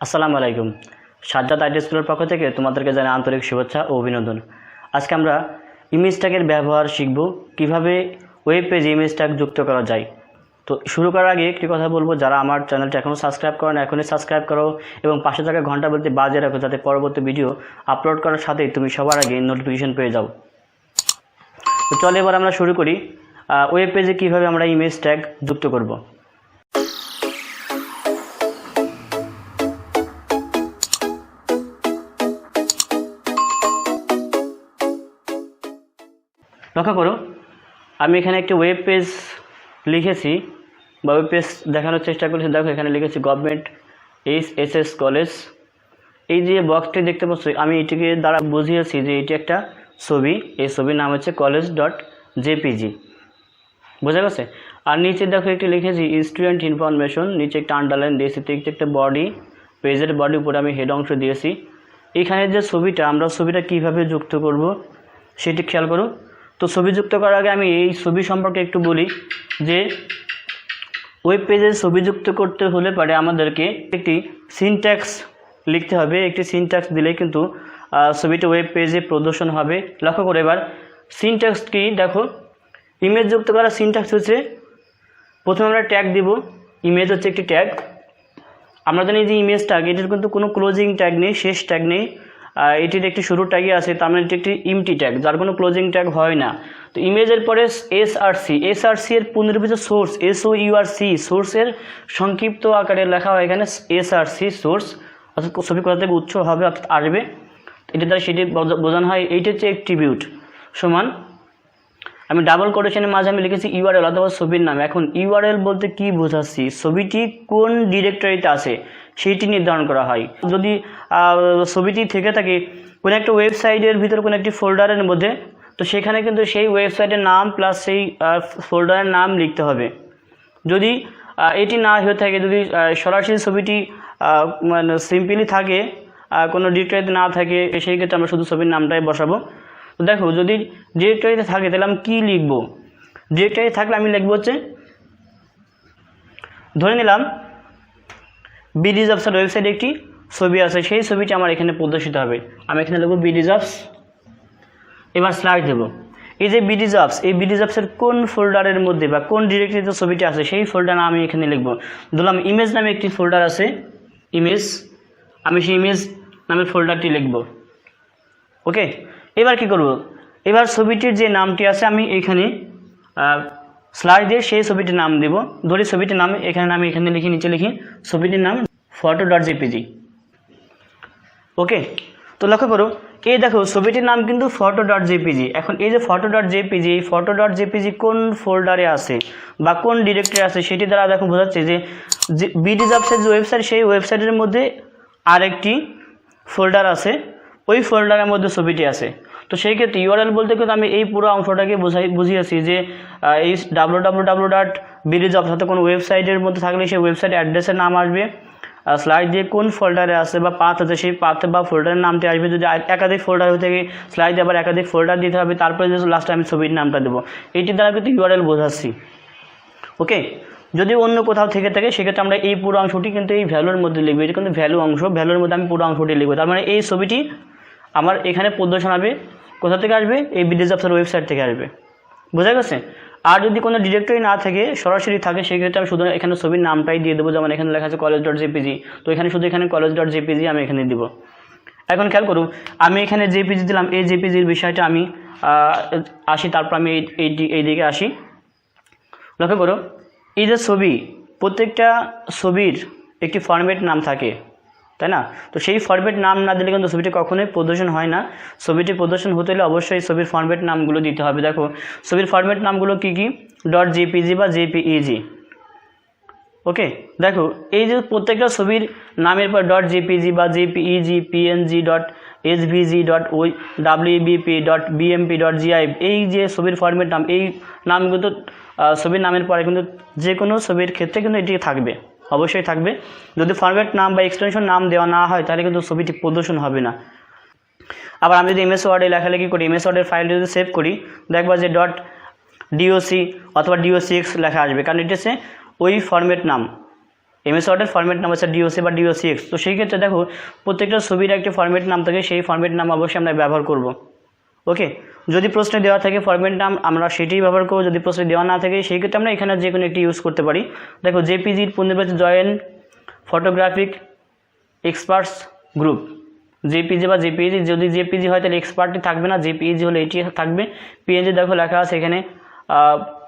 আসসালামু আলাইকুম। সাজ্জাদ আইটি স্কুলের পক্ষ থেকে তোমাদেরকে জানাই আন্তরিক শুভেচ্ছা ও অভিনন্দন। আজকে আমরা ইমেজ ট্যাগের ব্যবহার শিখব, কিভাবে ওয়েব পেজে ইমেজ ট্যাগ যুক্ত করা যায়। তো শুরু করার আগে একটি কথা বলবো, যারা আমার চ্যানেলটা এখনও সাবস্ক্রাইব করো না এখনই সাবস্ক্রাইব করো এবং পাশে থাকা ঘন্টা বলতে বাজিয়ে রাখো, যাতে পরবর্তী ভিডিও আপলোড করার সাথেই তুমি সবার আগে নোটিফিকেশন পেয়ে যাও। তো চলো এবার আমরা শুরু করি ওয়েব পেজে কীভাবে আমরা ইমেজ ট্যাগ যুক্ত করব। লক্ষ্য করো, আমি এখানে একটি ওয়েব পেজ লিখেছি বা ওয়েব পেজ দেখানোর চেষ্টা করেছি। দেখো এখানে লিখেছি গভর্নমেন্ট এইচএসএস কলেজ। এই যে বক্সটি দেখতে পাচ্ছ, আমি এটিকে দ্বারা বুঝিয়েছি যে এটি একটা ছবি। এই ছবির নাম হচ্ছে college.jpg। বোঝা গেছে? আর নিচে দেখো একটি লিখেছি স্টুডেন্ট ইনফরমেশন, নিচে একটা আন্ডারলাইন দিয়েছি। একটা বডি, পেজের বডি, উপরে আমি হেড অংশ দিয়েছি। এখানে যে ছবিটা, আমরা ছবিটা কিভাবে যুক্ত করব সেটি খেয়াল করো। তো ছবি যুক্ত করার আগে আমি এই ছবি সম্পর্কে একটু বলি যে ওয়েব পেজে ছবি যুক্ত করতে হলে পারে আমাদেরকে একটি সিনট্যাক্স লিখতে হবে। একটি সিনট্যাক্স দিলে কিন্তু ছবিটা ওয়েব পেজে প্রদর্শন হবে। লক্ষ্য করে এবার সিনট্যাক্স কি দেখো। ইমেজ যুক্ত করার সিনট্যাক্স হচ্ছে, প্রথমে আমরা ট্যাগ দিব। ইমেজ হচ্ছে একটি ট্যাগ। আমরা জানি যে ইমেজ ট্যাগ, এটির কিন্তু কোনো ক্লোজিং ট্যাগ নেই, শেষ ট্যাগ নেই। এটির একটি শুরুর ট্যাগই আছে, তার মানে এটি একটি এমটি ট্যাগ, যার কোনো ক্লোজিং ট্যাগ হয় না। তো ইমেজের পরে এসআরসি এর পুনর্বিত সোর্স, SOURC, সোর্সের সংক্ষিপ্ত আকারে লেখা হয় এখানে এসআরসি সোর্স, অর্থাৎ ছবি কোথা থেকে উৎস হবে অর্থাৎ আসবে, এটি দ্বারা সেটি বোঝানো হয়। এইটি হচ্ছে অ্যাট্রিবিউট সমান, আমি ডাবল কোটেশনের মাঝে আমি লিখেছি ইউআরএল অথবা ছবির নাম। এখন ইউআরএল বলতে কি বোঝাচ্ছি, ছবিটি কোন ডিরেক্টরিতে আছে সেইটি নির্ধারণ করা হয়। যদি ছবিটি থেকে থাকে কোনো একটা ওয়েবসাইটের ভিতরে কোনো একটি ফোল্ডারের মধ্যে, তো সেখানে কিন্তু সেই ওয়েবসাইটের নাম প্লাস সেই ফোল্ডারের নাম লিখতে হবে। যদি এটি না হয়ে থাকে, যদি সরাসরি ছবিটি মানে সিম্পলি থাকে, কোনো ডিরেক্টরিতে না থাকে, সেই ক্ষেত্রে আমরা শুধু ছবির নামটাই বসাবো। তো দেখো, যদি ডিরেক্টরিতে থাকে তাহলে আমি কী লিখব। ডিরেক্টরি থাকলে আমি লিখব হচ্ছে, ধরে নিলাম বিডিজবসের ওয়েবসাইটে একটি ছবি আছে, সেই ছবিটি আমার এখানে প্রদর্শিত হবে। আমি এখানে লিখব বিডিজবস, এবার স্লাইড দেব। এই যে বিডিজবস, এই বিডিজবসের কোন ফোল্ডারের মধ্যে বা কোন ডিরেক্টরিতে ছবিটি আছে সেই ফোল্ডার আমি এখানে লিখব। ধরলাম ইমেজ নামে একটি ফোল্ডার আছে, ইমেজ, আমি সেই ইমেজ নামের ফোল্ডারটি লিখব। ওকে, এবার কি করব, এবার ছবিটির যে নামটি আছে আমি এখানে স্লাইড দিয়ে সেই ছবিটির নাম দেব। ধরি ছবিটির নাম এখানে, আমি এখানে লিখি, নিচে লিখি ছবিটির নাম photo.jpg। ওকে, তো লক্ষ্য করো, এই দেখো ছবিটির নাম কিন্তু photo.jpg। এখন এই যে photo.jpg, এই photo.jpg কোন ফোল্ডারে আছে বা কোন ডিরেক্টরি আছে সেটি দ্বারা দেখো বোঝাচ্ছে যে বিডিজবসের যে ওয়েবসাইট, সেই ওয়েবসাইটের মধ্যে আরেকটি ফোল্ডার আছে, ওই ফোল্ডারের মধ্যে ছবিটি আছে। তো সেই ক্ষেত্রে ইউআরএল বলতে কিন্তু আমি এই পুরো অংশটাকে বুঝিয়েছি যে এই www.bidjobs সাথে কোনো ওয়েবসাইটের মধ্যে থাকলে সেই ওয়েবসাইট অ্যাড্রেসের নাম আসবে, স্লাইড দিয়ে কোন ফোল্ডারে আছে বা পাথ আছে সেই পাথ বা ফোল্ডারের নামটি আসবে। যদি একাধিক ফোল্ডার হয়ে থাকে স্লাইডে আবার একাধিক ফোল্ডার দিতে হবে, তারপরে যে লাস্টে আমি ছবির নামটা দেবো। এইটি দ্বারা কিন্তু ইউআরএল বোঝাচ্ছি। ওকে, যদি অন্য কোথাও থেকে থাকে সেক্ষেত্রে আমরা এই পুরো অংশটি কিন্তু এই ভ্যালুর মধ্যে লিখবো। এটি কিন্তু ভ্যালু অংশ, ভ্যালুর মধ্যে আমি পুরো অংশটি লিখবো। তার মানে এই ছবিটি আমার এখানে প্রদর্শন হবে। কোথা থেকে আসবে? এই বিডিজবসের ওয়েবসাইট থেকে আসবে। বোঝা গেছে? আর যদি কোনো ডিরেক্টরি না থাকে, সরাসরি থাকে, সেক্ষেত্রে আমি শুধু এখানে ছবির নামটাই দিয়ে দেবো। যেমন এখানে লেখা আছে college.jpg, তো এখানে শুধু এখানে college.jpg আমি এখানে দিব। এখন খেয়াল করুন, আমি এখানে জেপিজি দিলাম, এই জেপিজির বিষয়টা আমি আসি, তারপর আমি এই দিকে আসি। লক্ষ্য করো, এই যে ছবি, প্রত্যেকটা ছবির একটি ফরম্যাট নাম থাকে, তাই না? তো সেই ফরম্যাট নাম না দিলে কিন্তু ছবিটি কখনোই প্রদর্শন হয় না। ছবিটি প্রদর্শন হতে হলে অবশ্যই ছবির ফরম্যাট নামগুলো দিতে হবে। দেখো ছবির ফরম্যাট নামগুলো কি কি, .jpg বা jpeg। ওকে, দেখো এই যে প্রত্যেকটা ছবির নামের পর .jpg বা jpeg, png, .svg, .webp, .bmp, .gif, এই যে ছবির ফরম্যাট নাম, এই নামগুলো তো ছবির নামের পরে কিন্তু যে কোনো ছবির ক্ষেত্রে কিন্তু এটি থাকবে, অবশ্যই থাকবে। যদি ফরম্যাট নাম বা এক্সটেনশন নাম দেওয়া না হয় তাহলে কিন্তু ছবিটি প্রদর্শন হবে না। আবার আমি যদি এমএস ওয়ার্ডে লেখালেখি করি, এমএস ওয়ার্ডের ফাইল যদি সেভ করি, দেখবা যে .doc অথবা .docx লেখা আসবে, কারণ এটি হচ্ছে ওই ফরম্যাট নাম। এমএস ওয়ার্ডের ফরম্যাট নাম আছে ডিওসি বা ডিওসিএক্স। তো সেই ক্ষেত্রে দেখো প্রত্যেকটা ছবির একটা ফরম্যাট নাম থাকে, সেই ফরম্যাট নাম অবশ্যই আমরা ব্যবহার করব। ওকে, যদি প্রশ্নে দেওয়া থাকে ফরম্যাট নাম আমরা সেটাই ব্যবহার করবো, যদি প্রশ্নে দেওয়া না থাকে সেই ক্ষেত্রে আমরা এখানে যে কোনো একটি ইউজ করতে পারি। দেখো জেপিজির পূর্ণরূপ joint photographic experts group, JPG বা জেপিজি, যদি জেপিজি হয় তাহলে এক্সপার্টই থাকবে না, জেপিজি হলে এটি থাকবে। পিএনজি দেখো লেখা আছে এখানে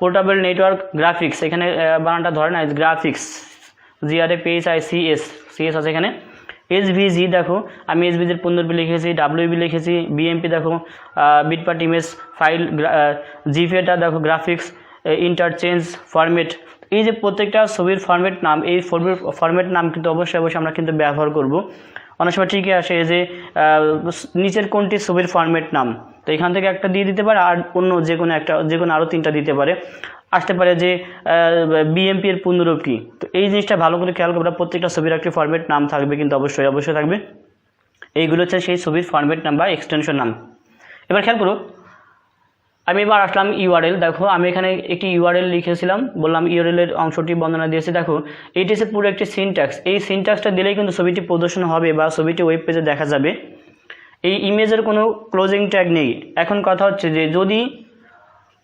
পোর্টেবল নেটওয়ার্ক গ্রাফিক্স, এখানে বানানটা ধরে না, গ্রাফিক্স GRAPHICS আছে এখানে। SVG দেখো আমি SVGর পূর্ণরূপ লিখেছি, WB লিখেছি। BMP দেখো বিটপার্ট ইমেজ ফাইল, GFAটা দেখো গ্রাফিক্স ইন্টারচেঞ্জ ফরম্যাট। এই যে প্রত্যেকটা ছবির ফরম্যাট নাম, এই ফরম্যাট নাম কিন্তু অবশ্যই আমরা কিন্তু ব্যবহার করব। অনেক সময় ঠিকই আসে যে নিচের কোনটি ছবির ফরম্যাট নাম, তো এখান থেকে একটা দিয়ে দিতে পারে, আর অন্য যে কোনো আরও 3টা দিতে পারে। আসতে পারে যে BMP এর পূর্ণরূপ কী, তো এই জিনিসটা ভালো করে খেয়াল করবে। প্রত্যেকটা ছবির একটি ফরম্যাট নাম থাকবে কিন্তু অবশ্যই থাকবে। এইগুলো হচ্ছে সেই ছবির ফরম্যাট নাম বা এক্সটেনশন নাম। এবার খেয়াল করো, আমি এবার আসলাম ইউআরএল। দেখো আমি এখানে একটি ইউআরএল লিখেছিলাম, বললাম ইউআরএলের অংশটি বর্ণনা দিয়েছি। দেখো এইটি হচ্ছে পুরো একটি সিনট্যাক্স, এই সিনট্যাক্সটা দিলেই কিন্তু ছবিটি প্রদর্শন হবে বা ছবিটি ওয়েব পেজে দেখা যাবে। এই ইমেজের কোনো ক্লোজিং ট্যাগ নেই। এখন কথা হচ্ছে যে যদি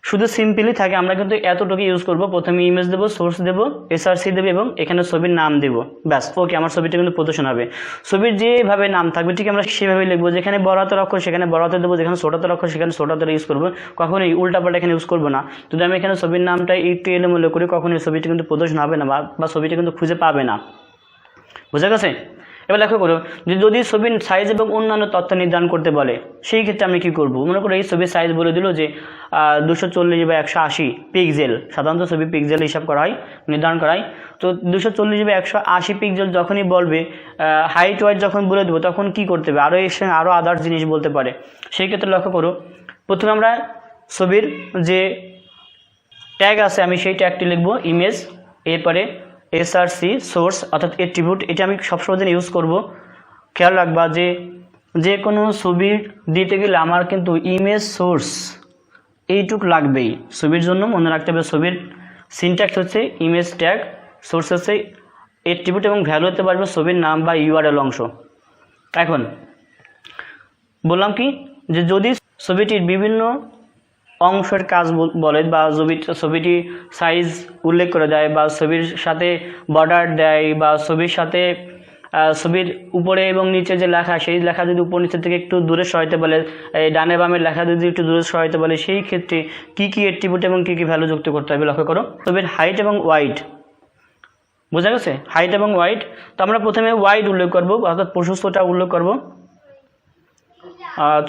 শুধু সিম্পলি থাকে আমরা কিন্তু এতটুকু ইউজ করব। প্রথমে ইমেজ দেবো, সোর্স দেবো, SRC দেবো এবং এখানে ছবির নাম দেবো, ব্যাস ওকে, আমার ছবিটা কিন্তু প্রদর্শন হবে। ছবির যেভাবে নাম থাকবে ঠিক আমরা সেভাবেই লিখবো। যেখানে বড় হাতের অক্ষর সেখানে বড় হাতে দেবো, যেখানে ছোট হাতের অক্ষর সেখানে ছোট হাতের ইউজ করবো, কখনোই উল্টাপাল্টা এখানে ইউজ করবো না। যদি আমি এখানে ছবির নামটা একটু এলোমেলো করি কখনোই ছবিটি কিন্তু প্রদর্শন হবে না বা ছবিটা কিন্তু খুঁজে পাবে না। বুঝা গেছে? এবার লক্ষ্য করো, যদি ছবির সাইজ এবং অন্যান্য তথ্য নির্ধারণ করতে বলে সেই ক্ষেত্রে আমি কী করবো? মনে করো এই ছবির সাইজ বলে দিল যে 240 বা 180 পিক্সেল, সাধারণত ছবি পিক্সেল হিসাব করা হয়, নির্ধারণ করা হয়। তো 240 বা 180 পিক্সেল যখনই বলবে, হাইট ওয়াইট যখন বলে দেবো তখন কি করতে হবে? আরও এর সঙ্গে আরও আদার্স জিনিস বলতে পারে। সেই ক্ষেত্রে লক্ষ্য করো, প্রথমে আমরা ছবির যে ট্যাগ আছে আমি সেই ট্যাগটি লিখবো ইমেজ, এরপরে SRC সোর্স অর্থাৎ অ্যাট্রিবিউট, এটা আমি সবসময় দিন ইউজ করব। খেয়াল রাখবা যে কোনো ছবির দিতে গেলে আমার কিন্তু ইমেজ সোর্স এইটুক লাগবেই। ছবির জন্য মনে রাখতে হবে ছবির সিনট্যাক্স হচ্ছে ইমেজ ট্যাগ, সোর্স হচ্ছে অ্যাট্রিবিউট এবং ভ্যালু হতে পারবে ছবির নাম বা ইউআরএল অংশ। এখন বললাম কি যে যদি ছবিটির বিভিন্ন অংশের কাজ বলে বা ছবিটি সাইজ উল্লেখ করে দেয় বা ছবির সাথে বর্ডার দেয় বা ছবির সাথে ছবির উপরে এবং নিচে যে লেখা সেই লেখা যদি উপর নিচে থেকে একটু দূরে সরাইতে বলে, ডানে বামের লেখা যদি একটু দূরে সরাইতে বলে, সেই ক্ষেত্রে কী কী অ্যাট্রিবিউট এবং কী কী ভ্যালু যুক্ত করতে হবে লক্ষ্য করো। ছবির হাইট এবং ওয়াইড, বোঝা গেছে? হাইট এবং ওয়াইড, তো আমরা প্রথমে ওয়াইড উল্লেখ করব অর্থাৎ প্রশস্তটা উল্লেখ করব,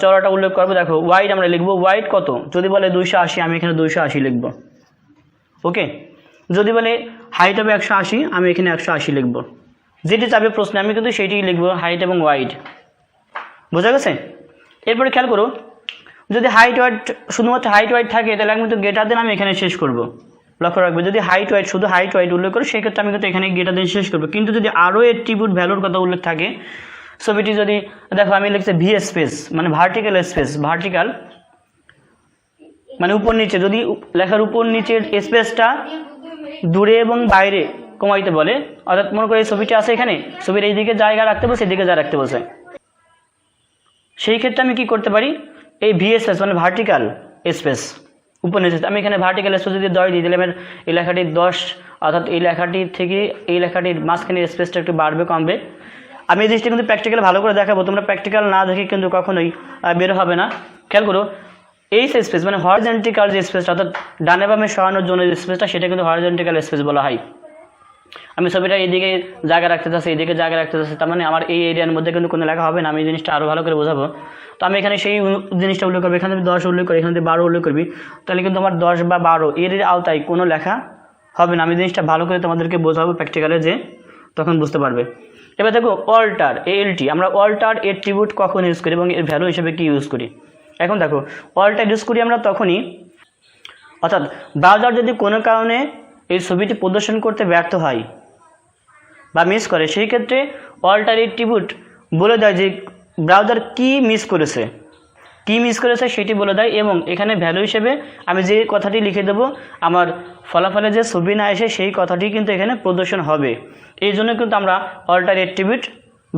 চড়াটা উল্লেখ করবো। দেখো ওয়াইড আমরা লিখবো, ওয়াইড কত? যদি বলে 280 আমি এখানে 280 লিখব। ওকে, যদি বলে হাইট হবে 180 আমি এখানে 180 লিখব। যেটি চাবে প্রশ্নে আমি কিন্তু সেইটিই লিখবো, হাইট এবং ওয়াইড। বোঝা গেছে? এরপরে খেয়াল করো, যদি হাইট ওয়াইড শুধুমাত্র হাইট ওয়াইড থাকে তাহলে আমি কিন্তু গেটার দেন আমি এখানে শেষ করব। লক্ষ্য রাখবে যদি হাইট ওয়াইড শুধু হাইট ওয়াইড উল্লেখ করো সেক্ষেত্রে আমি কিন্তু এখানে গেটার দেন শেষ করবো। কিন্তু যদি আরও অ্যাট্রিবিউট ভ্যালুর কথা উল্লেখ থাকে, ছবিটি যদি দেখো আমি লিখছি ভি স্পেস মানে ভার্টিক্যাল স্পেস, ভার্টিক্যাল মানে উপর নিচে, যদি লেখার উপর নিচের স্পেসটা দূরে এবং বাইরে কমাইতে বলে, অর্থাৎ মনে করে এই ছবিটি আছে এখানে, ছবির এই দিকে জায়গা রাখতে বলছে, এদিকে জায়গা রাখতে বলছে, সেই ক্ষেত্রে আমি কি করতে পারি? এই VSS মানে ভার্টিক্যাল স্পেস উপর নিচে, আমি এখানে ভার্টিক্যাল স্পেস যদি 10 দিয়ে দিলাম, এই লেখাটির 10 অর্থাৎ এই লেখাটি থেকে এই লেখাটির মাঝখানে স্পেসটা একটু বাড়বে কমবে। আমি এই জিনিসটা কিন্তু প্র্যাকটিক্যাল ভালো করে দেখাবো, তোমরা প্র্যাকটিক্যাল না দেখে কিন্তু কখনোই বের হবে না। খেয়াল করো, এই স্পেস মানে হরিজন্টাল যে স্পেসটা অর্থাৎ ডানে বামে সরানোর জন্য যে স্পেসটা সেটা কিন্তু হরিজন্টাল স্পেস বলা হয়। আমি ছবিটা এইদিকে জায়গা রাখতে চাচ্ছি, এইদিকে জায়গা রাখতে চাচ্ছি, তার মানে আমার এই এরিয়ার মধ্যে কিন্তু কোনো লেখা হবে না। আমি এই জিনিসটা আরও ভালো করে বোঝাবো। তো আমি এখানে সেই জিনিসটা উল্লেখ করবো, এখানে 10 উল্লেখ করি, এখানে 12 উল্লেখ করবি, তাহলে কিন্তু আমার 10 বা 12 এর আওতায় কোনো লেখা হবে না। আমি জিনিসটা ভালো করে তোমাদেরকে বোঝাবো প্র্যাকটিক্যালে, যে তখন বুঝতে পারবে। এবার দেখো অল্টার, ALT, আমরা অল্টার অ্যাট্রিবিউট কখন ইউজ করি এবং এর ভ্যালু হিসেবে কি ইউজ করি? এখন দেখো অল্টার ইউজ করি আমরা তখনই, অর্থাৎ ব্রাউজার যদি কোনো কারণে এই ছবিটি প্রদর্শন করতে ব্যর্থ হয় বা মিস করে, সেই ক্ষেত্রে অল্টার অ্যাট্রিবিউট বলে দেয় যে ব্রাউজার কি মিস করেছে। কী মিস করেছে সেটি বলে দেয় এবং এখানে ভ্যালু হিসেবে আমি যে কথাটি লিখে দেবো আমার ফলাফলে যে ছবি না এসে সেই কথাটি কিন্তু এখানে প্রদর্শন হবে। এই জন্য কিন্তু আমরা অল্টার অ্যাট্রিবিউট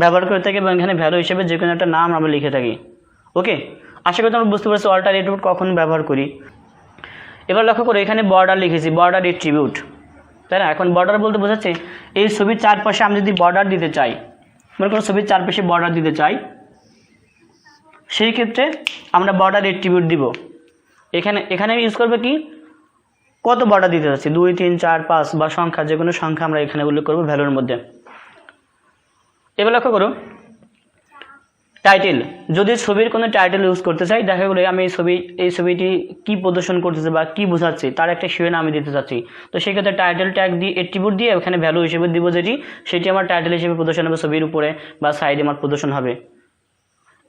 ব্যবহার করে থাকি এবং এখানে ভ্যালু হিসেবে যে কোনো একটা নাম আমরা লিখে থাকি। ওকে, আশা করি আমরা বুঝতে পারছি অল্টার অ্যাট্রিবিউট কখন ব্যবহার করি। এবার লক্ষ্য করে এখানে বর্ডার লিখেছি, বর্ডার অ্যাট্রিবিউট, তাই না? এখন বর্ডার বলতে বোঝাচ্ছে এই ছবির চারপাশে আমি যদি বর্ডার দিতে চাই, মনে করো ছবির চারপাশে বর্ডার দিতে চাই, সেই ক্ষেত্রে আমরা বর্ডার অ্যাট্রিবিউট দিব। এখানে ইউজ করবে কি, কত বর্ডার দিতে যাচ্ছি, 2 3 4 5 বা সংখ্যা, যে কোনো সংখ্যা আমরা এখানে উল্লেখ করবো ভ্যালুর মধ্যে। এবার লক্ষ্য করো টাইটেল, যদি ছবির কোনো টাইটেল ইউজ করতে চাই, দেখা গেলো আমি এই ছবিটি কি প্রদর্শন করতেছে বা কি বোঝাচ্ছে তার একটা শিরোনাম আমি দিতে চাচ্ছি, তো সেক্ষেত্রে টাইটেল ট্যাগ দিয়ে অ্যাট্রিবিউট দিয়ে ওখানে ভ্যালু হিসেবে দিব, সেটি আমার টাইটেল হিসেবে প্রদর্শন হবে, ছবির উপরে বা সাইডে আমার প্রদর্শন হবে।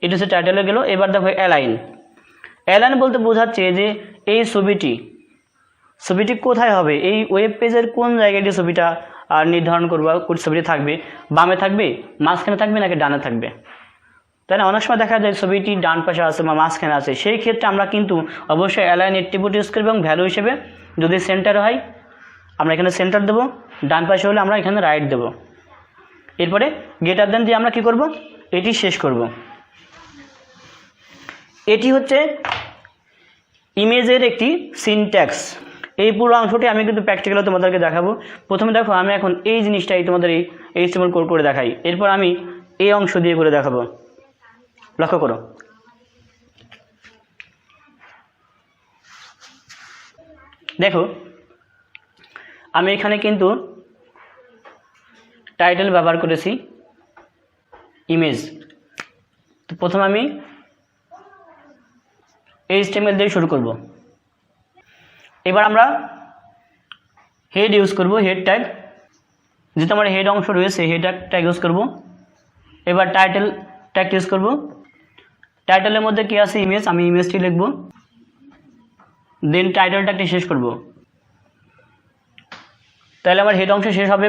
এটা হচ্ছে টাইটেলে গেল। এবার দেখো অ্যালাইন বলতে বোঝাচ্ছে যে এই ছবিটি কোথায় হবে, এই ওয়েব পেজের কোন জায়গায় দিয়ে ছবিটা নির্ধারণ করবো, ছবিটি থাকবে বামে থাকবে, মাঝখানে থাকবে নাকি ডানে থাকবে, তাই না? অনেক সময় দেখা যায় ছবিটি ডান পাশে আছে বা মাঝখানে আছে, সেই ক্ষেত্রে আমরা কিন্তু অবশ্যই অ্যালাইন অ্যাট্রিবিউট ইউজ করব এবং ভ্যালু হিসেবে যদি সেন্টার হয় আমরা এখানে সেন্টার দেবো, ডান পাশে হলে আমরা এখানে রাইট দেবো। এরপরে গ্রেটার দেন দিয়ে আমরা কি করব, এটি শেষ করব। এটি হচ্ছে ইমেজের একটি সিনট্যাক্স। এই পুরো অংশটি আমি কিন্তু প্র্যাকটিক্যালি তোমাদেরকে দেখাবো। প্রথমে দেখো আমি এখন এই জিনিসটাই তোমাদের এই HTML কোড করে দেখাই, এরপর আমি এই অংশ দিয়ে করে দেখাবো। লক্ষ্য করো, দেখো আমি এখানে কিন্তু টাইটেল ব্যবহার করেছি ইমেজ। তো প্রথমে আমি HTML দিয়ে শুরু করব। এবার আমরা হেড ইউজ করব, হেড ট্যাগ, যেহেতু আমার হেড অংশ রয়েছে হেড ট্যাগ ইউজ করব। এবার টাইটেল ট্যাগ ইউজ করব। টাইটেলের মধ্যে কি আছে, ইমেজ, আমি ইমেজটি লিখব, দেন টাইটেল ট্যাগটি শেষ করব। তাহলে আমার হেড অংশ শেষ হবে।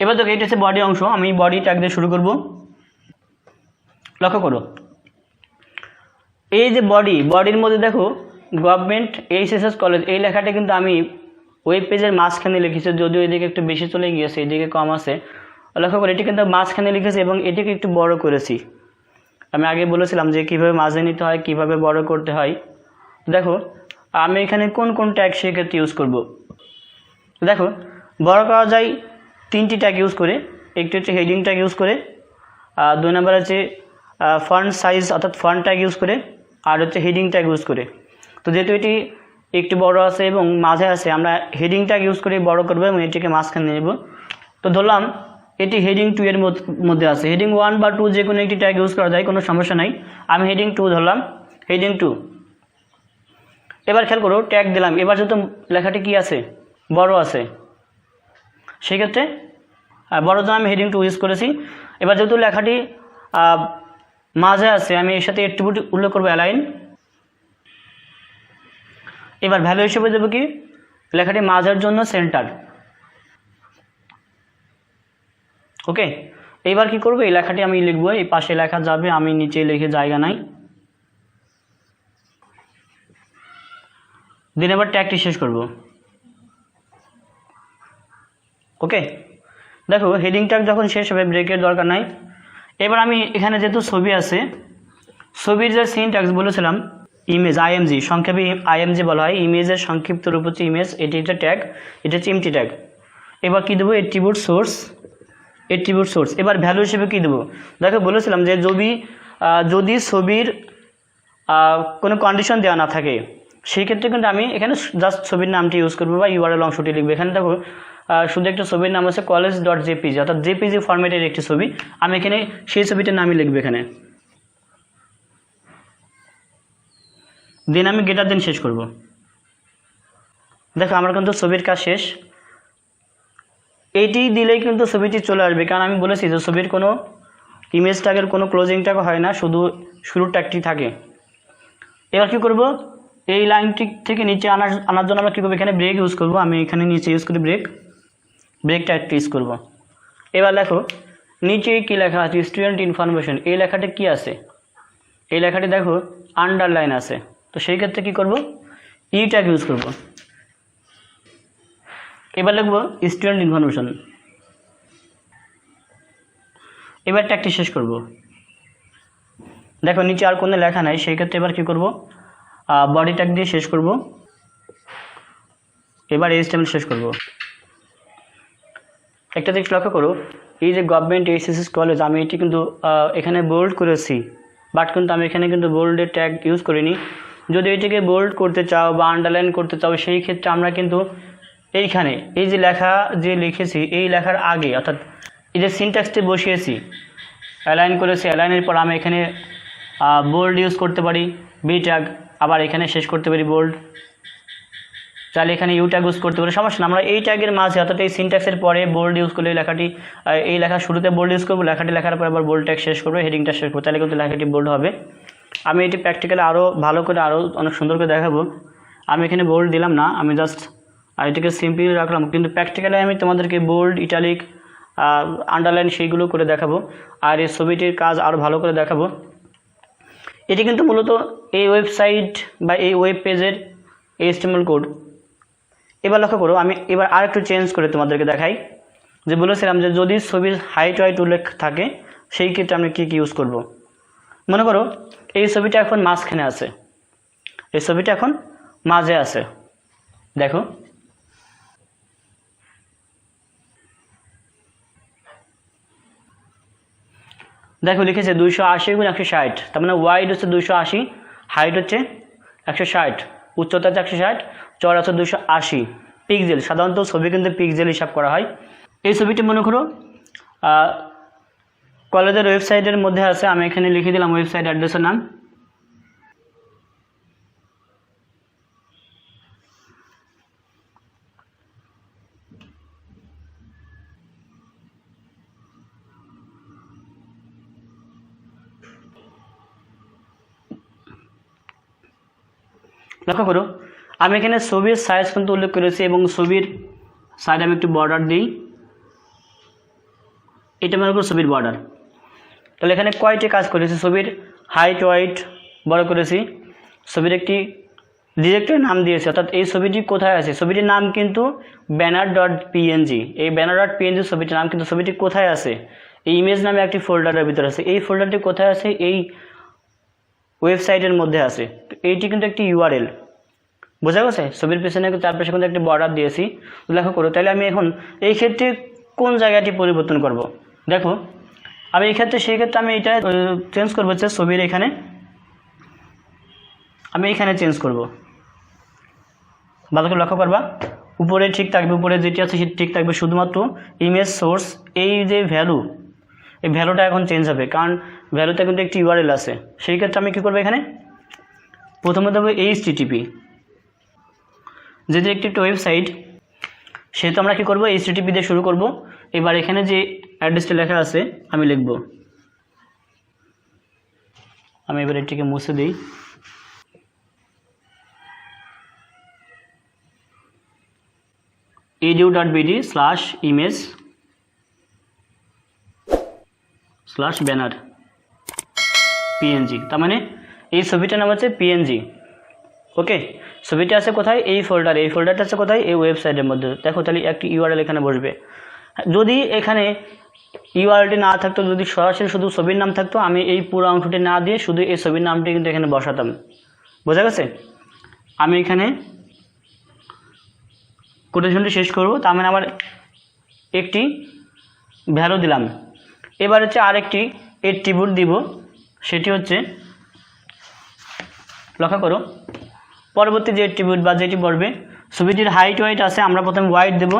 এবার দেখো এটা হচ্ছে বডি অংশ, আমি বডি ট্যাগ দিয়ে শুরু করব। লক্ষ্য করো এই যে বডির মধ্যে দেখো গভর্নমেন্ট HSS কলেজ এই লেখাটা কিন্তু আমি ওয়েব পেজের মাঝখানে লিখেছি, যদিও এদিকে একটু বেশি চলে গিয়েছে, এদিকে কম আছে। লক্ষ্য করো এটি কিন্তু মাঝখানে লিখেছি এবং এটিকে একটু বড় করেছি। আমি আগে বলেছিলাম যে কিভাবে মাঝে নিতে হয়, কিভাবে বড় করতে হয়। দেখো আমি এখানে কোন কোন ট্যাগ সেক্ষেত্রে ইউজ করব। দেখো বড় করা যায় 3টি ট্যাগ ইউজ করে। একটি হচ্ছে হেডিং ট্যাগ ইউজ করে, 2 নম্বর হচ্ছে ফন্ট সাইজ অর্থাৎ ফন্ট ট্যাগ ইউজ করে, আর হচ্ছে হেডিং ট্যাগ ইউজ করে। তো যেহেতু এটি একটু বড় আছে এবং মাঝে আছে, আমরা হেডিং ট্যাগ ইউজ করে বড় করবো এবং এটিকে মাঝখানে নেব। তো ধরলাম এটি হেডিং 2 এর মধ্যে আছে, হেডিং 1 বা 2 যে কোনো একটি ট্যাগ ইউজ করা যায়, কোনো সমস্যা নাই। আমি হেডিং 2 ধরলাম, হেডিং 2। এবার খেয়াল করো ট্যাগ দিলাম। এবার যেহেতু লেখাটি কি আছে, বড় আছে, সেক্ষেত্রে বড় জন্য আমি হেডিং 2 ইউজ করেছি। এবার যেহেতু লেখাটি মাঝে আছে, আমি এর সাথে অ্যাট্রিবিউট উল্লেখ করবো অ্যালাইন। এবার ভ্যালু হিসেবে দেবো কি, লেখাটি মাঝের জন্য সেন্টার। ওকে, এইবার কি করবো, এই লেখাটি আমি লিখবো, এই পাশে লেখা যাবে, আমি নিচে লিখে জায়গা নাই। দিন এবার ট্যাগটি শেষ করব। ওকে, দেখো হেডিং ট্যাগ যখন শেষ হবে ব্রেকের দরকার নাই। এবার আমি এখানে যেহেতু ছবি আছে, ছবির যে সিনট্যাক্স বলেছিলাম ইমেজ, IMG, সংক্ষেপে IMG বলা হয়, ইমেজের সংক্ষিপ্ত রূপ হচ্ছে ইমেজ। এটি একটা ট্যাগ, এটা হচ্ছে এমটি ট্যাগ। এবার কী দেবো, অ্যাট্রিবিউট সোর্স। এবার ভ্যালু হিসেবে কী দেবো, দেখো বলেছিলাম যে যদি ছবির কোনো কন্ডিশন দেওয়া না থাকে, সেই ক্ষেত্রে কিন্তু আমি এখানে জাস্ট ছবির নামটি ইউজ করবো বা URL অংশটি লিখবো। এখানে দেখো শুধু একটা ছবির নাম আছে college.jpg, অর্থাৎ JPG ফরম্যাটের একটি ছবি। আমি এখানে সেই ছবিটার নামই লিখবো এখানে। দেন আমি গ্রেটার দেন শেষ করব। দেখো আমার কিন্তু ছবির কাজ শেষ। এইটি দিলেই কিন্তু ছবিটি চলে আসবে, কারণ আমি বলেছি যে ছবির কোনো ইমেজ ট্যাগের কোনো ক্লোজিং ট্যাগ হয় না, শুধু শুরুর ট্যাগটি থাকে। এবার কী করব, এই লাইনটি থেকে নিচে আনার জন্য আমরা কী করবো, এখানে ব্রেক ইউজ করবো। আমি এখানে নিচে ইউজ করি ব্রেক ট্যাগটি ইউজ করব। এবার দেখো নিচে কি লেখা আছে, স্টুডেন্ট ইনফরমেশন, এই লেখাটা কি আছে, এই লেখাটি দেখো আন্ডারলাইন আছে, তো সেই ক্ষেত্রে কী করব, ই ট্যাগ ইউজ করব। এবার লিখব স্টুডেন্ট ইনফরমেশন। এবার ট্যাগটি শেষ করব। দেখো নিচে আর কোনো লেখা নাই, সেই ক্ষেত্রে এবার কী করব, বডি ট্যাগ দিয়ে শেষ করব। এবার HTML শেষ করব। একটা জিনিস লক্ষ্য করো, এই যে গভর্নমেন্ট এইচএসএস কলেজ, আমি এটি কিন্তু এখানে বোল্ড করেছি, বাট কিন্তু আমি এখানে কিন্তু বোল্ডের ট্যাগ ইউজ করিনি। যদি এটিকে বোল্ড করতে চাও বা আন্ডারলাইন করতে চাও, সেই ক্ষেত্রে আমরা কিন্তু এইখানে এই যে লেখা যে লিখেছি, এই লেখার আগে অর্থাৎ এই যে সিনট্যাক্সটি বসিয়েছি, অ্যালাইন করেছি, অ্যালাইনের পর আমি এখানে বোল্ড ইউজ করতে পারি, বি ট্যাগ, আবার এখানে শেষ করতে পারি বোল্ড, তাহলে এখানে ইউ ট্যাগ ইউজ করতে পারি, সমস্যা না। আমরা এই ট্যাগের মাঝে অর্থাৎ এই সিনট্যাক্সের পরে বোল্ড ইউজ করলে লেখাটি, এই লেখার শুরুতে বোল্ড ইউজ করবো, লেখাটি লেখার পর আবার বোল্ড ট্যাগ শেষ করবো, হেডিংটা শেষ করবো, তাহলে কিন্তু লেখাটি বোল্ড হবে। আমি এটি প্র্যাকটিক্যালি আরও ভালো করে আরও অনেক সুন্দর করে দেখাবো। আমি এখানে বোল্ড দিলাম না, আমি জাস্ট এটিকে সিম্পলি রাখলাম, কিন্তু প্র্যাকটিক্যালি আমি তোমাদেরকে বোল্ড, ইটালিক, আন্ডারলাইন সেইগুলো করে দেখাবো, আর এই ছবিটির কাজ আরও ভালো করে দেখাবো। এটি কিন্তু মূলত এই ওয়েবসাইট বা এই ওয়েব পেজের HTML কোড। এবার লক্ষ্য করো, আমি এবার আর একটু চেঞ্জ করে তোমাদেরকে দেখাই, যে বলেছিলাম যে যদি ছবির হাইট ওয়াইট উল্লেখ থাকে, সেই ক্ষেত্রে আমি কী কী ইউজ করব। মনে করো এই ছবিটা এখন মাঝখানে আছে, এই ছবিটা এখন মাঝে আছে, দেখো দেখো লিখেছে 280 × 160, তার মানে ওয়াইড হচ্ছে 280, হাইট হচ্ছে 160, উচ্চতা হচ্ছে 160, চড়া হচ্ছে 280 পিক্সেল। সাধারণত ছবি কিন্তু পিক্সেল হিসাব করা হয়। এই ছবিটি মনে করো কলেজের ওয়েবসাইটের মধ্যে আছে, আমি এখানে লিখে দিলাম ওয়েবসাইট অ্যাড্রেসের নাম। লক্ষ্য করো আমি এখানে ছবির সাইজ কিন্তু উল্লেখ করেছি, এবং ছবির সাইডে আমি একটু বর্ডার দিই, এটা মনে করো ছবির বর্ডার। তাহলে এখানে কয়টি কাজ করেছি, ছবির হাইট ওয়াইট বড় করেছি, ছবির একটি ডিরেক্টরি নাম দিয়েছি, অর্থাৎ এই ছবিটি কোথায় আছে, ছবিটির নাম কিন্তু banner.png, এই banner.png ছবিটির নাম, কিন্তু ছবিটি কোথায় আছে, এই ইমেজ নামে একটি ফোল্ডারের ভিতরে আছে। এই ফোল্ডারটি কোথায় আছে, এই ওয়েবসাইটের মধ্যে আছে। এইটি কিন্তু একটি URL, বোঝা গেছে। ছবির পেছনে তার পেছনে কিন্তু একটি বর্ডার দিয়েছি, লক্ষ্য করো। তাহলে আমি এখন এই ক্ষেত্রে কোন জায়গাটি পরিবর্তন করব, দেখো আমি এই ক্ষেত্রে, সেই ক্ষেত্রে আমি এটা চেঞ্জ করবো, হচ্ছে ছবির এখানে আমি এখানে চেঞ্জ করব। ভালো করে লক্ষ্য করবা, উপরে ঠিক থাকবে, উপরে যেটি আছে সেটি ঠিক থাকবে, শুধুমাত্র ইমেজ সোর্স এই যে ভ্যালু, এই ভ্যালুটা এখন চেঞ্জ হবে, কারণ ভ্যালুতে কিন্তু একটি URL আছে। সেই ক্ষেত্রে আমি কী করবো, এখানে প্রথমে দেবো HTTP, যেহেতু একটি ওয়েবসাইট সেহেতু আমরা কী করবো, HTTP দিয়ে শুরু করব। এবার এখানে যে অ্যাড্রেসটা লেখা আছে আমি লিখব, আমি এবার এটিকে মুছে দিই, edu.bd/image/banner.png, তার মানে এই ছবিটার নাম হচ্ছে PNG। ওকে, ছবিটা আছে কোথায়, এই ফোল্ডারে, এই ফোল্ডারটা আছে কোথায়, এই ওয়েবসাইটের মধ্যে। দেখো তাহলে একটি URL এখানে বসবে। যদি এখানে URLটি না থাকতো, যদি সরাসরি শুধু ছবির নাম থাকতো, আমি এই পুরো অংশটি না দিয়ে শুধু এই ছবির নামটি কিন্তু এখানে বসাতাম, বোঝা গেছে। আমি এখানে কোটেশনটি শেষ করব, তার মানে আবার একটি ভ্যালু দিলাম। এবার হচ্ছে আরেকটি অ্যাট্রিবিউট দিব, সেটি হচ্ছে, লক্ষ্য করো পরবর্তী যে অ্যাট্রিবিউট বা যেটি বলবে, ছবিটির হাইট ওয়াইট আছে, আমরা প্রথমে ওয়াইড দেব,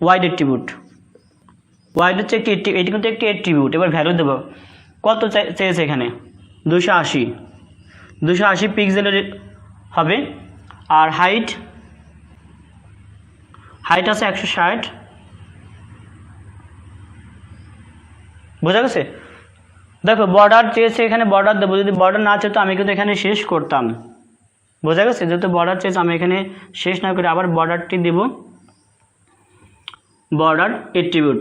ওয়াইড অ্যাট্রিবিউট। ওয়াইড হচ্ছে একটি, এটি কিন্তু একটি অ্যাট্রিবিউট। এবার ভ্যালু দেব, কত চেয়েছে এখানে, 280 পিক্সেলের হবে, আর হাইট আছে 160, বোঝা গেছে। দেখো বর্ডার চেয়েছে, এখানে বর্ডার দেবো, যদি বর্ডার না চেয়ে তো আমি কিন্তু এখানে শেষ করতাম, বোঝা গেছে। যেহেতু বর্ডার চেয়েছে আমি এখানে শেষ না করে আবার বর্ডারটি দেব, বর্ডার অ্যাট্রিবিউট।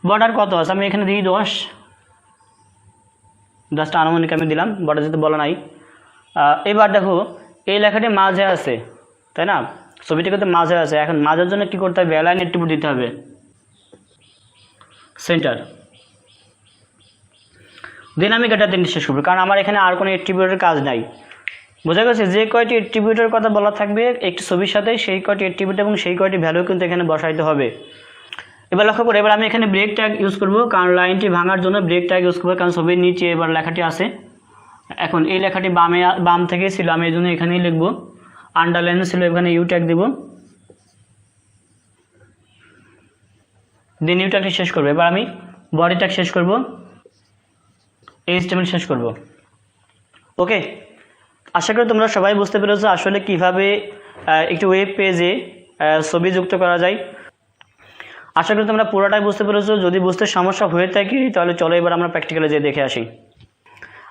বর্ডার কত আছে আমি এখানে দিই 10, জাস্ট আনুমানিক আমি দিলাম, বড় যেহেতু বলা নাই। এবার দেখো এই লেখাটি মাঝে আছে, তাই না, ছবিটি কিন্তু মাঝে আছে। এখন মাঝের জন্য কি করতে হবে, অ্যালাইন অ্যাট্রিবিউট দিতে হবে, সেন্টার। দেন আমি গেটার দেন শেষ করবো, কারণ আমার এখানে আর কোনো অ্যাট্রিবিউটের কাজ নাই। বোঝা গেছে, যে কয়টি অ্যাট্রিবিউটের কথা বলা থাকবে একটি ছবির সাথে, সেই কয়টি অ্যাট্রিবিউট এবং সেই কয়টি ভ্যালু কিন্তু এখানে বসাইতে হবে। এবার লক্ষ্য করে, এবার আমি এখানে ব্রেক ট্যাগ ইউজ করব, কারণ লাইনটি ভাঙার জন্য ব্রেক ট্যাগ ইউজ করবো, কারণ ছবির নিচে এবার লেখাটি আছে। এখন এই লেখাটি বাম থেকে ছিল, আমি এই জন্য এখানেই লিখবো, আন্ডারলাইন ছিল, এখানে ইউ ট্যাগ দেব, দেন ইউ ট্যাগটি শেষ করবো। এবার আমি বডি ট্যাগ শেষ করব, এইচটিএমএল শেষ করব। ওকে, আশা করি তোমরা সবাই বুঝতে পেরেছো আসলে কিভাবে একটি ওয়েব পেজে ছবি যুক্ত করা যায়। আশা করি তোমরা পুরোটাই বুঝতে পেরেছো। যদি বুঝতে সমস্যা হয়ে থাকে তাহলে চলো এবার আমরা প্র্যাকটিক্যালে যেয়ে দেখে আসি।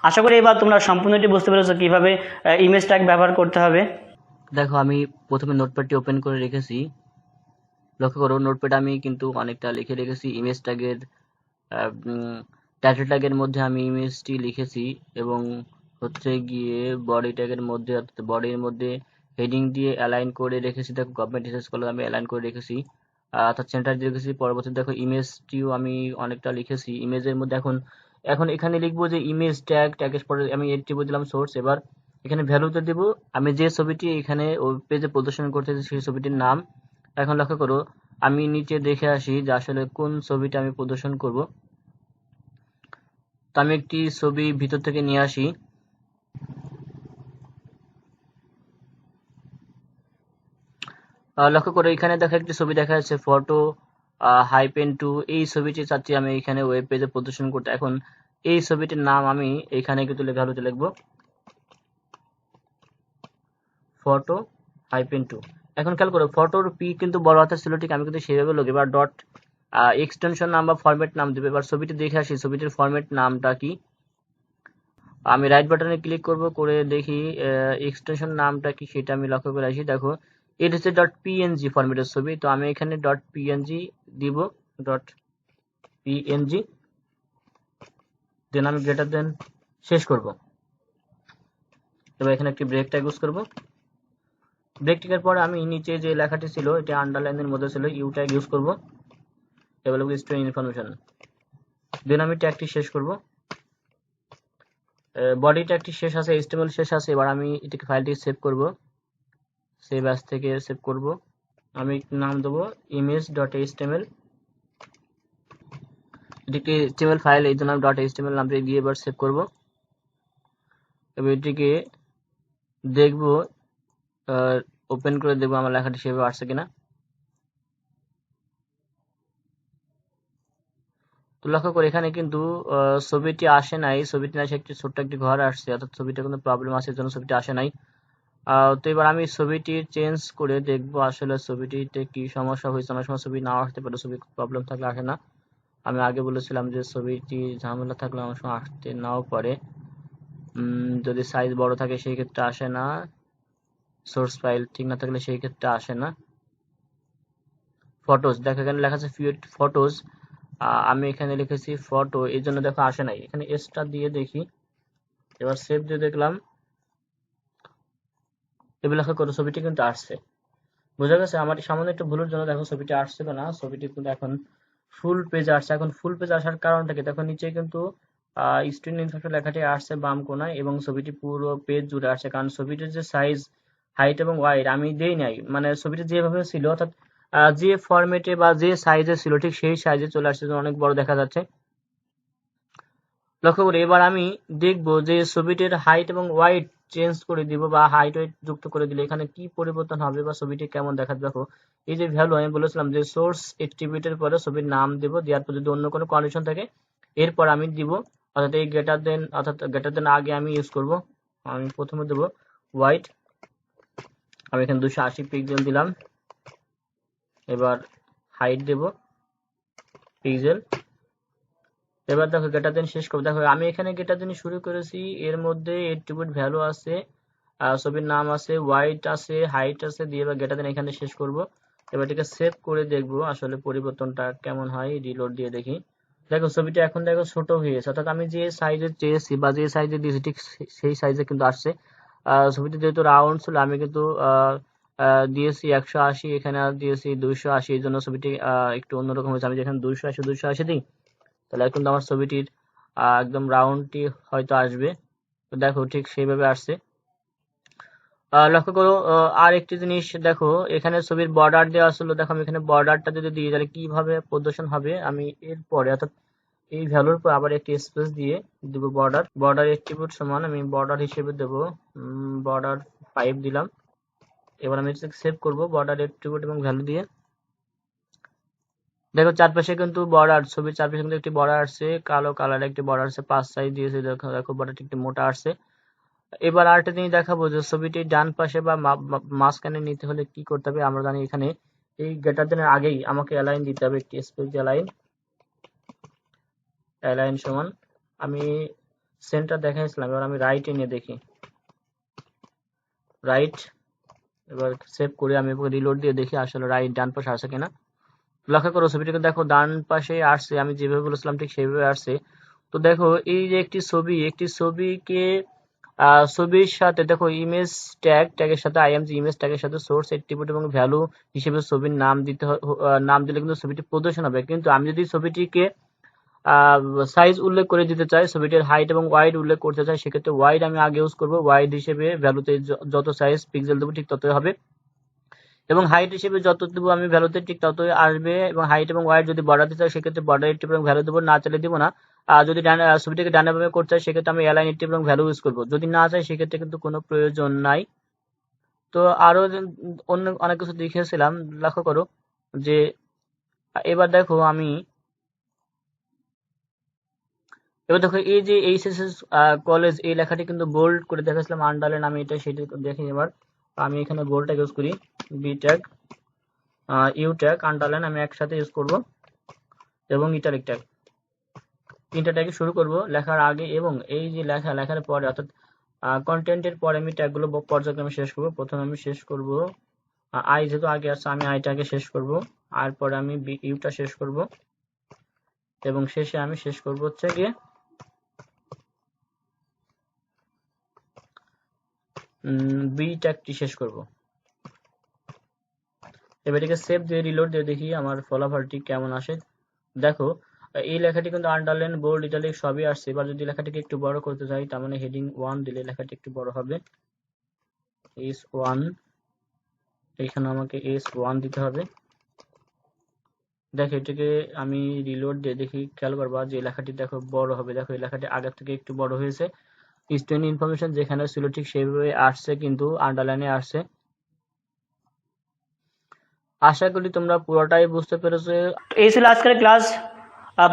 আশা করি এবার তোমরা সম্পূর্ণটি বুঝতে পেরেছো কিভাবে ইমেজ ট্যাগ ব্যবহার করতে হবে। দেখো আমি প্রথমে নোটপ্যাডটি ওপেন করে রেখেছি। লক্ষ্য করো নোটপ্যাড আমি কিন্তু অনেকটা লিখে রেখেছি। ইমেজ ট্যাগের টাইটেল ট্যাগের মধ্যে আমি ইমেজটি লিখেছি, এবং হচ্ছে গিয়ে বডি ট্যাগের মধ্যে, অর্থাৎ বডির মধ্যে হেডিং দিয়ে অ্যালাইন করে রেখেছি। দেখো গভর্নমেন্ট রিসার্চ কলেজ আমি অ্যালাইন করে রেখেছি, অর্থাৎ সেন্টার দিয়ে রেখেছি। পরবর্তীতে দেখো ইমেজটিও আমি অনেকটা লিখেছি। ইমেজের মধ্যে এখন এখানে লিখবো যে ইমেজ ট্যাগের পরে আমি এন্ট্রি দিলাম সোর্স। এবার এখানে ভ্যালুতে দেব আমি যে ছবিটি এখানে ওয়েব পেজে প্রদর্শন করতেছি সেই ছবিটির নাম। এখন লক্ষ্য করো আমি নিচে দেখে আসি যে আসলে কোন ছবিটা আমি প্রদর্শন করব। তো আমি একটি ছবি ভিতর থেকে নিয়ে আসি। লক্ষ্য করো এখানে দেখো একটি ছবি দেখা যাচ্ছে, ফটো -2। এই ছবিটি চাচ্ছি আমি এখানে ওয়েব পেজে প্রদর্শন করতে। এখন এই ছবিটির নাম আমি এখানে কিন্তু ভ্যালুতে লিখবো ফটো -2। এখন খেয়াল করো ফটোর পি কিন্তু বড় হাতের ছিল, ঠিক আমি কিন্তু সেভাবে লিখব। এবার ডট এক্সটেনশন নাম বা ফরম্যাট নাম দেবে। এবার ছবিটি দেখে আসি ছবিটির ফরম্যাট নামটা কি। আমি রাইট বাটনে ক্লিক করব, করে দেখি এক্সটেনশন নামটা কি সেটা আমি লক্ষ্য করে আসি। দেখো এটা হচ্ছে ডট পিএনজি ফরম্যাটের ছবি, তো আমি এখানে ডট পিএনজি দিব, ডট পিএনজি। দেন আমি গ্রেটার দেন শেষ করব। এবার এখানে একটি ব্রেক ট্যাগ ইউজ করব। ব্রেক ট্যাগের পরে আমি নিচে যে লেখাটি ছিল এটা আন্ডারলাইনের মধ্যে ছিল, ইউ ট্যাগ ইউজ করব, অ্যাভেলেবল স্টুডেন্ট ইনফরমেশন। দেন আমি ট্যাগটি শেষ করব। বডি ট্যাগটি শেষ আছে, এইচটিএমএল শেষ আছে। এবার আমি এটাকে ফাইলটি সেভ করব, সেভ অ্যাজ থেকে সেভ করব। আমি নাম দেবো image.html। এটি একটি HTML ফাইল, এই জন্য আমি .html নামটি দিয়ে এবার সেভ করব। এবার এটিকে দেখব, ওপেন করে দেখবো আমার লেখাটি সেভাবে আসছে কিনা। তো লক্ষ্য করে এখানে কিন্তু ছবিটি আসে নাই, ছবিটি আসে একটি ছোট্ট একটি ঘর আসছে, অর্থাৎ ছবিটা কোনো প্রবলেম আছে, এর জন্য ছবিটি আসে নাই। তো এবার আমি ছবিটি চেঞ্জ করে দেখবো আসলে ছবিটিতে কি সমস্যা হয়েছে। অনেক সময় ছবি নাও আসতে পারে, ছবি প্রবলেম থাকলে আসে না। আমি আগে বলেছিলাম যে ছবিটি ঝামেলা থাকলে অনেক সময় আসতে নাও পারে। যদি সাইজ বড় থাকে সেই ক্ষেত্রে আসে না, সোর্স ফাইল ঠিক না থাকলে সেই ক্ষেত্রে আসে না। ফটোজ, দেখো এখানে লেখা আছে ফটোজ, আমি এখানে লিখেছি ফটো, এই জন্য দেখো আসে নাই। এখানে এসটা দিয়ে দেখি, এবার সেভ দিয়ে দেখলাম, এবার লক্ষ্য করো ছবিটি কিন্তু আসছে। বোঝা গেছে আমার সামান্য একটু ভুলের জন্য দেখো ছবিটি আসছিল না, ছবিটি কিন্তু এখন ফুল পেজ আসছে। এখন ফুল পেজ আসার কারণটা কি, দেখো নিচে কিন্তু স্টুডেন্ট ইনফরমেশন লেখাটি আসছে বাম কোনায়, এবং ছবিটি পুরো পেজ জুড়ে আসছে, কারণ ছবিটির যে সাইজ, হাইট এবং ওয়াইড আমি দেই নাই, মানে ছবিটি যেভাবে ছিল, অর্থাৎ যে ফরম্যাটে বা যে সাইজে ছিল ঠিক সেই সাইজে চলে আসছে, অনেক বড় দেখা যাচ্ছে। লক্ষ্য করি এবার আমি দেখব যে ছবিটির হাইট এবং ওয়াইড চেঞ্জ করে দিব, বা হাইট ওয়েট যুক্ত করে দিলে এখানে কি পরিবর্তন হবে বা ছবিটি কেমন দেখাবে। দেখো এই যে ভ্যালু আমি বলেছিলাম যে সোর্স অ্যাট্রিবিউটের পরে ছবির নাম দেব, দেওয়ার পর যদি অন্য কোনো কন্ডিশন থাকে এরপর আমি দিব, অর্থাৎ এই গ্রেটার দেন, অর্থাৎ গ্রেটার দেন আগে আমি ইউজ করব। আমি প্রথমে দেব ওয়াইড, আমি এখানে 280 পিক্সেল দিলাম। এবার হাইট দেব পিক্সেল। এবার দেখো গ্রেটার দেন শেষ করব। দেখো আমি এখানে গ্রেটার দেন শুরু করেছি, এর মধ্যে অ্যাট্রিবিউট ভ্যালু আছে, ছবির নাম আছে, ওয়াইড আছে, হাইট আছে, দিয়ে এবার গ্রেটার দেন এখানে শেষ করব। এবার এটাকে সেভ করে দেখব আসলে পরিবর্তনটা কেমন হয়, রিলোড দিয়ে দেখি। দেখো ছবিটা এখন দেখো ছোট হয়ে গেছে, অর্থাৎ আমি যে সাইজে চেয়েছি বা যে সাইজে দিয়েছি ঠিক সেই সাইজে কিন্তু আসছে। ছবিটা যেহেতু রাউন্ড ছিল আমি কিন্তু দিয়েছি 180, এখানে দিয়েছি 280, এই জন্য ছবিটি একটু অন্যরকম হয়েছে। আমি যেখানে 280 দিই তাহলে কিন্তু আমার ছবিটির একদম রাউন্ডটি হয়তো আসবে। তো দেখো ঠিক সেইভাবে আসছে। লক্ষ্য করো আর একটি জিনিস দেখো, এখানে ছবির বর্ডার দেওয়া ছিল, দেখো আমি এখানে বর্ডারটা যদি দিই তাহলে কিভাবে প্রদর্শন হবে। আমি এরপরে অর্থাৎ এই ভ্যালুর পর আবার একটি স্পেস দিয়ে দেব বর্ডার অ্যাট্রিবিউট সমান আমি বর্ডার হিসেবে দেব বর্ডার 5 দিলাম। এবার আমি সেভ করব বর্ডার অ্যাট্রিবিউট এবং ভ্যালু দিয়ে। দেখো চারপাশে কিন্তু বর্ডার, ছবির চারপাশে কিন্তু একটি বর্ডার আসছে, কালো কালারের একটি বর্ডার আসছে, 5 সাইজ দিয়েছে। দেখো দেখো বর্ডারটি একটু মোটা আসছে। এবার আরেকটা জিনিস দেখাবো যে ছবিটি ডান পাশে বা মাঝখানে নিতে হলে কি করতে হবে। আমরা জানি এখানে এই গ্রেটার দেনের আগেই আমাকে অ্যালাইন দিতে হবে, একটি স্পেস দিয়ে অ্যালাইন সমান আমি সেন্টার দেখাইছিলাম। এবার আমি রাইট এনে দেখি, রাইট। এবার সেভ করে আমি রিলোড দিয়ে দেখি আসলে রাইট ডান পাশে আসে কিনা। লক্ষ্য করো ছবিটিকে দেখো ডান পাশে আসছে, আমি যেভাবে বলেছিলাম ঠিক সেইভাবে আসছে। তো দেখো এই যে একটি ছবিকে ছবির সাথে দেখো ইমেজ ট্যাগের সাথে আইএমজি ইমেজ ট্যাগের সাথে সোর্স অ্যাট্রিবিউট এবং ভ্যালু হিসেবে ছবির নাম দিতে নাম দিলে কিন্তু ছবিটি প্রদর্শন হবে। কিন্তু আমি যদি ছবিটিকে সাইজ উল্লেখ করে দিতে চাই, ছবিটির হাইট এবং ওয়াইড উল্লেখ করতে চাই, সেক্ষেত্রে ওয়াইড আমি আগে ইউজ করবো। ওয়াইড হিসেবে ভ্যালুতে যত সাইজ পিক্সেল দেবো ঠিক ততই হবে, এবং হাইট হিসেবে যত দেবো আমি ভ্যালুতে ঠিক ততই আসবে। এবং হাইট এবং ওয়াইড যদি বাড়াতে চাই সেক্ষেত্রে বর্ডার অ্যাট্রিবিউট এবং ভ্যালু দেবো, না চাইলে দিব না। আর যদি ছবিটিকে ডানে বামে করতে চাই সেক্ষেত্রে আমি অ্যালাইন অ্যাট্রিবিউট এবং ভ্যালু ইউজ করবো। যদি না চাই সেক্ষেত্রে কিন্তু কোনো প্রয়োজন নাই। তো আরো অন্য অনেক কিছু দেখিয়েছিলাম, লক্ষ্য করো যে এবার দেখো এবার দেখো এই যে এইচএসএস কলেজ এই লেখাটি কিন্তু বোল্ড করে দেখাচ্ছিলাম, আন্ডারলাইন আমি এটা সেটি দেখি। এবার আমি এখানে বোল্ড ট্যাগ ইউজ করি, B tag U tag underline আমি একসাথে ইউজ করব, এবং ইটালিক ট্যাগ তিনটা ট্যাগে শুরু করব লেখার আগে, এবং এই যে লেখার পরে অর্থাৎ কন্টেন্টের পরে আমি ট্যাগগুলো পর্যায়ক্রমে শেষ করব। প্রথমে আমি শেষ করব আই, যেহেতু আগে আসছে আমি আইটাকে শেষ করব, আর পরে আমি ইউটা শেষ করব, এবং শেষে আমি শেষ করব হচ্ছে গিয়ে বি ট্যাগটি শেষ করব। এবার এটাকে সেভ দিয়ে রিলোড দিয়ে দেখি আমার ফলাফলটি কেমন আসে। দেখো এই লেখাটি কিন্তু আন্ডারলাইন বোল্ড ইটালিক সবই আসছে। এবার যদি লেখাটিকে একটু বড় করতে চাই তার মানে হেডিং 1 দিলে লেখাটি একটু বড় হবে, S1, এখানে আমাকে S1 দিতে হবে। দেখো এটাকে আমি রিলোড দিয়ে দেখি, খেয়াল করবা যে লেখাটি দেখো বড় হবে। দেখো এই লেখাটি আগের থেকে একটু বড় হয়েছে, স্টুডেন্ট ইনফরমেশন যেখানে ছিল ঠিক সেইভাবে আসছে, কিন্তু আন্ডারলাইনে আসছে। আশা করি তোমরা পুরোটাই বুঝতে পেরেছো। এই ছিল আজকের ক্লাস।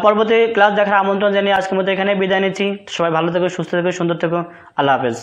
পরবর্তী ক্লাস দেখার আমন্ত্রণ জানিয়ে আজকের মতো এখানে বিদায় নিচ্ছি। সবাই ভালো থেকো, সুস্থ থেকো, সুন্দর থেকো। আল্লাহ হাফেজ।